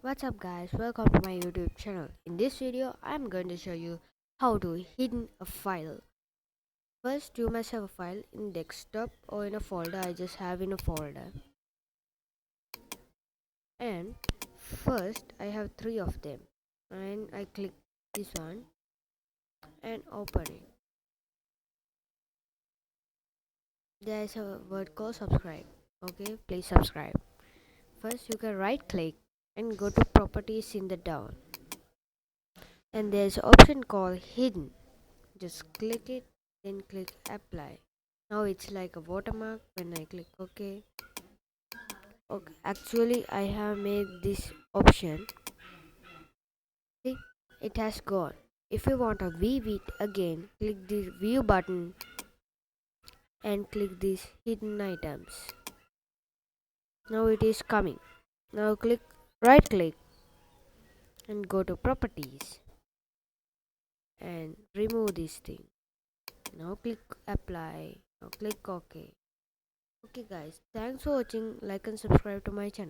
What's up guys, welcome to my YouTube channel. In this video I'm going to show you how to hidden a file. First you must have a file in desktop or in a folder. I just have in a folder, and first I have three of them, and I click this one and open it. There is a word called subscribe. Okay, please subscribe. First you can right click and go to properties in the down, and there's an option called hidden. Just click it, then click apply. Now it's like a watermark when I click OK. Okay, actually I have made this option. See, it has gone. If you want to view it again, click the view button and click these hidden items. Now it is coming. Now click right click and go to properties and remove this thing. Now click apply. Now click OK. Okay guys, thanks for watching. Like and subscribe to my channel.